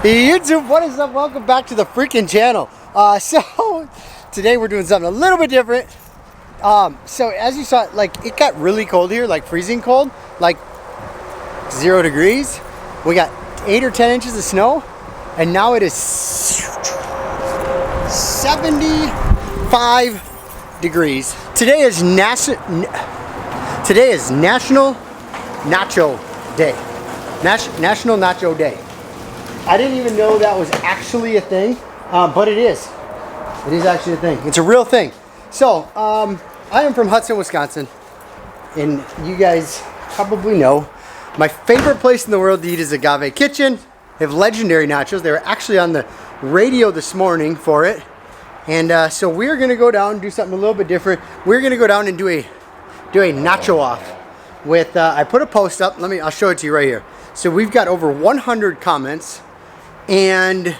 YouTube, what is up? Welcome back to the freaking channel. So today we're doing something a little bit different. So as you saw, like it got really cold here, like freezing cold, like 0 degrees. We got 8 or 10 inches of snow, and now it is 75 degrees. Today is National Nacho Day. National Nacho Day. I didn't even know that was actually a thing, but it is. It is actually a thing. It's a real thing. So, I am from Hudson, Wisconsin, and you guys probably know my favorite place in the world to eat is Agave Kitchen. They have legendary nachos. They were actually on the radio this morning for it, and so we're gonna go down and do something a little bit different. We're gonna go down and do a nacho off with. I put a post up. I'll show it to you right here. So we've got over 100 comments. And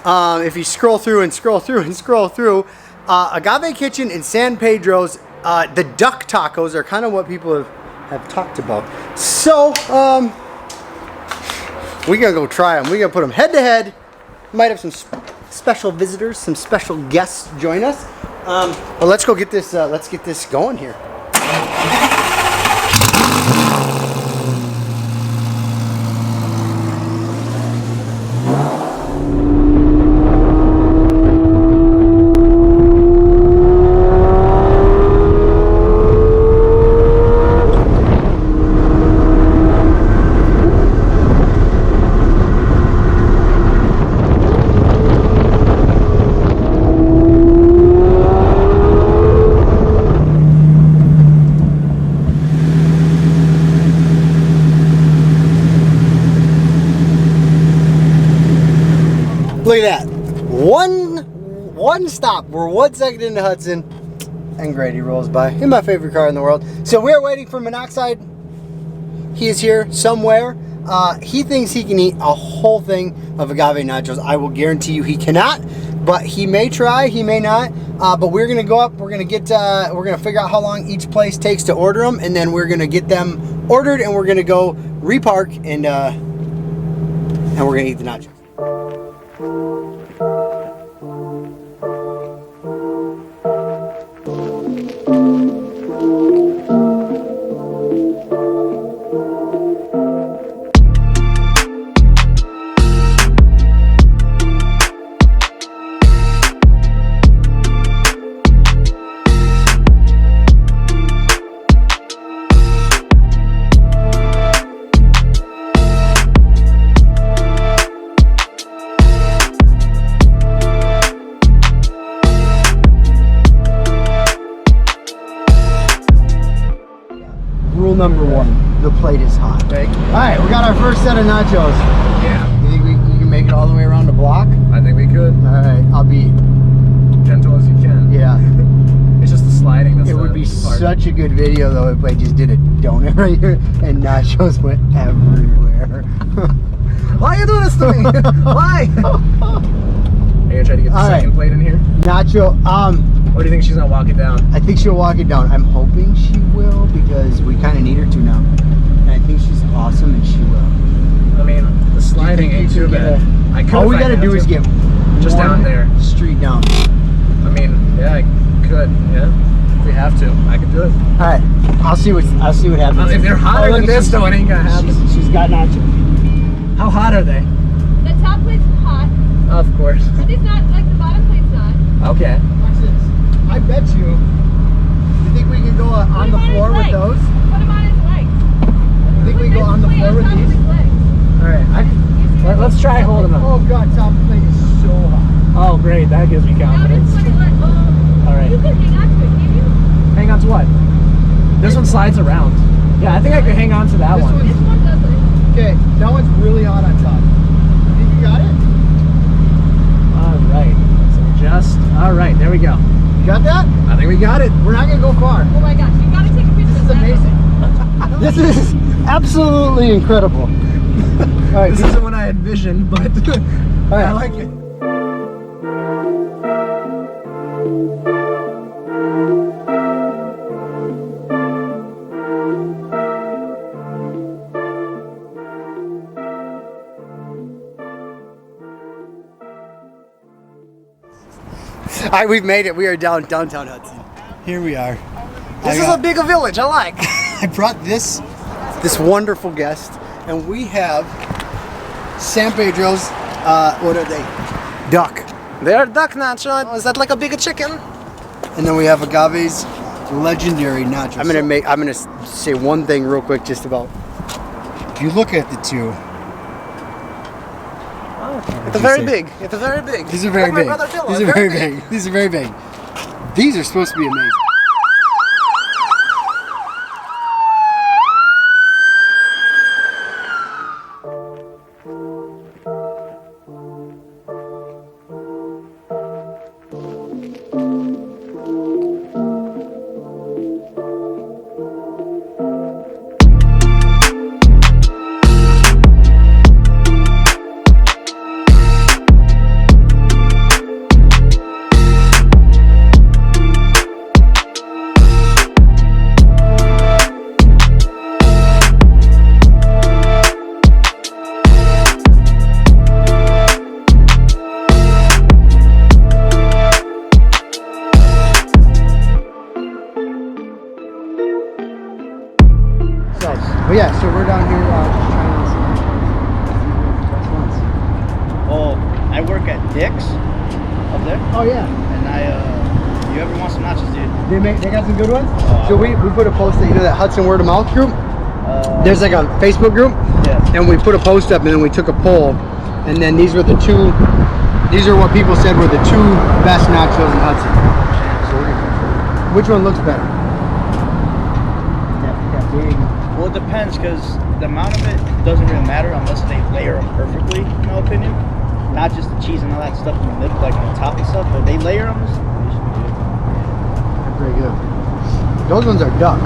if you scroll through and scroll through and scroll through, Agave Kitchen in San Pedro's, the duck tacos are kind of what people have talked about. So, we're going to go try them. We're going to put them head to head. Might have some special visitors, some special guests join us. But let's go get this, let's get this going here. Look at that. One stop. We're 1 second into Hudson, and Grady rolls by in my favorite car in the world. So we're waiting for Monoxide. He is here somewhere. He thinks he can eat a whole thing of agave nachos. I will guarantee you he cannot, but he may try, he may not. But we're gonna go up. We're gonna get. We're gonna figure out how long each place takes to order them, and then we're gonna get them ordered, and we're gonna go repark and we're gonna eat the nachos. Rule number 1, the plate is hot. Alright, we got our first set of nachos. Yeah. You think you can make it all the way around the block? I think we could. Alright, I'll be gentle as you can. Yeah. It's just the sliding that's It would be such a good video though if I just did a donut right here and nachos went everywhere. Why are you doing this to me? Why? Are you gonna try to get the second plate in here? Nacho, or do you think she's gonna walk it down? I think she'll walk it down. I'm hoping she will because we kind of need her to now. And I think she's awesome and she will. I mean, the sliding ain't too bad. All we gotta do is get just down there. Street down. I mean, yeah, I could. Yeah, if we have to, I could do it. All right, I'll see what happens. If they're hotter than this, though, it ain't gonna happen. She's got nacho. How hot are they? The top plate's hot. Of course. But it's not like the bottom plate's not. Okay. Watch this. I bet you think we can go on the floor with those? Put him on his legs. You think we go on the floor with these? Alright, let's try holding them. Oh god, top plate is so hot. Oh great, that gives me confidence. Alright. You can hang on to it, can you? Hang on to what? This one slides around. Yeah, I think I could hang on to that one. This one doesn't. Okay, that one's really hot on top. You think you got it? Alright. So just, alright, there we go. You got that? I think we got it. We're not gonna go far. Oh my gosh, you gotta take a picture. This is amazing. This is absolutely incredible. All right, this isn't what I envisioned, but right. I like it. All right, we've made it. We are downtown Hudson. Here we are. This is a big village. I like. I brought this wonderful guest, and we have San Pedro's. What are they? Duck. They're duck nacho. Is that like a big chicken? And then we have Agave's legendary nachos. I'm gonna say one thing real quick, just about. If you look at the two, It's very big. It's very big. these are very Like my big. brother Phil, These are very big. These are very big. These are supposed to be amazing. But yeah, so we're down here just trying to see best ones. Oh, I work at Dick's up there, Oh yeah, and you ever want some nachos, dude? they got some good ones. So we put a post that that Hudson word of mouth group. There's like a Facebook group, Yeah. and we put a post up, and then we took a poll, and then these were the two. These are what people said were the two best nachos in Hudson. So which one looks better? That big. Well, it depends, because the amount of it doesn't really matter unless they layer them perfectly, in my opinion. Not just the cheese and all that stuff in the middle, like on top and stuff, but they layer them. They should be good. They're pretty good. Those ones are duck.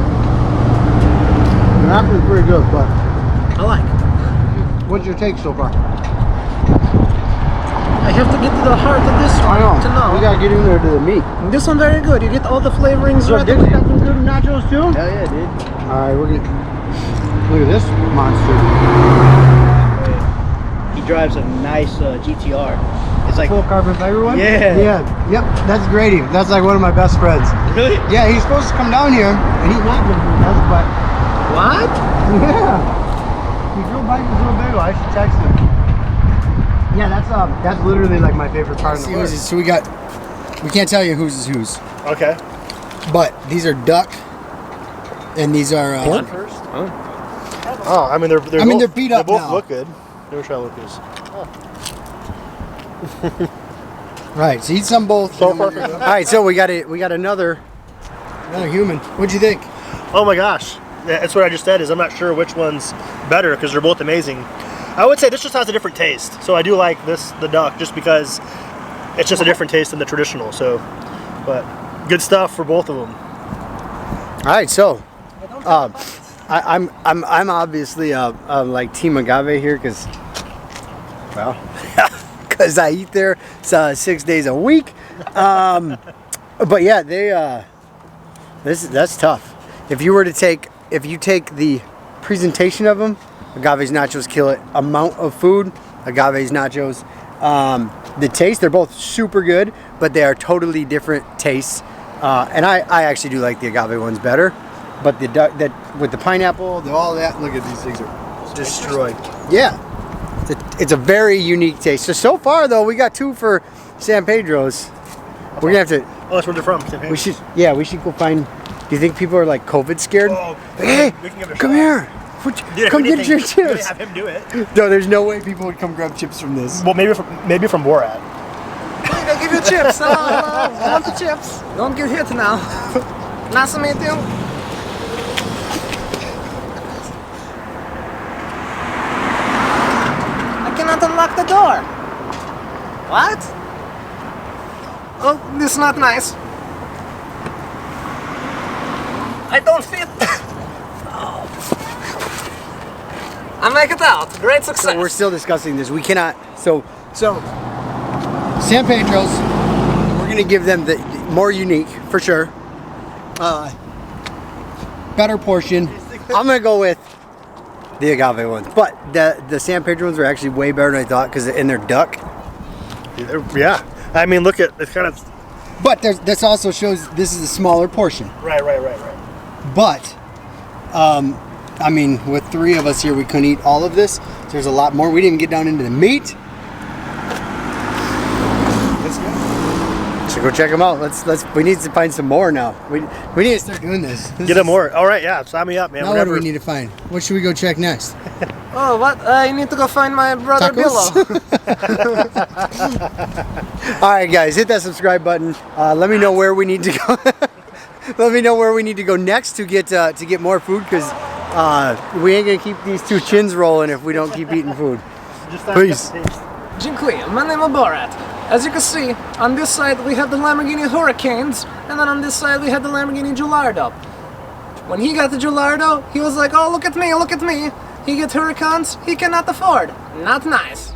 They're actually pretty good, but I like. what's your take so far? I have to get to the heart of this one I know. to know. We gotta get in there to the meat. This one very good. You get all the flavorings So right Dick's away. got some good nachos too? Hell yeah, dude. Alright, we're gonna look at this monster. He drives a nice GTR. It's like, Full carbon fiber one? Yeah. Yeah. Yep. That's Grady. That's like one of my best friends. really? Yeah, he's supposed to come down here and he's not going to us, but What? yeah. He drove by his little bagel. I should text him. Yeah, that's literally like my favorite part of the world. So we can't tell you whose is whose. Okay. But these are duck and these are First? Oh, I mean they're they're beat up They both now. look good. Let me try to look these. Right, so eat some both. So perfect. All right, so we got another human. What'd you think? Oh my gosh. Yeah, that's what I just said. Is I'm not sure which one's better because they're both amazing. I would say this just has a different taste. So I do like the duck, just because it's just a different taste than the traditional. So, but good stuff for both of them. All right, so I'm obviously like Team Agave here because I eat there 6 days a week. But yeah, that's tough. If you take the presentation of them, Agave's nachos kill it. Amount of food, Agave's nachos. The taste, they're both super good, but they are totally different tastes. And I actually do like the Agave ones better. But the duck that with the pineapple, all that. Look at these things are destroyed. Yeah, it's a very unique taste. So far though, we got 2 for San Pedro's. We're gonna have to. Oh, that's where they're from. St. We Pedro's. should go find. Do you think people are like COVID scared? Oh, Hey, we can give it a come shot. here. Dude, Come if get your anything, we chips. have him do it. No, there's no way people would come grab chips from this. Well, maybe from Borat. They give you chips. I want the chips. Don't get hit now. Nice to meet you. I cannot unlock the door. What? Oh, this is not nice. I don't fit. I make it out. Great success. So we're still discussing this. We cannot. So San Pedro's. We're gonna give them the more unique for sure. Better portion. I'm gonna go with the Agave ones, but the San Pedro ones are actually way better than I thought because they're duck. Yeah. I mean, look at it's kind of. But this also shows this is a smaller portion. Right. But, I mean, with 3 of us here, we couldn't eat all of this. So there's a lot more. We didn't even get down into the meat. So go check them out. We need to find some more now. We need to start doing this. Get them more. All right, yeah. Sign me up, man. Now what do we need to find? What should we go check next? Oh, what? I need to go find my brother Tacos? Billo. All right, guys, hit that subscribe button. Let me know where we need to go. Let me know where we need to go next to get more food, because we ain't gonna keep these 2 chins rolling if we don't keep eating food. Peace. Dziękuję. My name is Borat. As you can see, on this side we have the Lamborghini Hurricanes, and then on this side we have the Lamborghini Gallardo. When he got the Gallardo, he was like, oh, look at me, look at me. He gets Hurricanes he cannot afford. Not nice.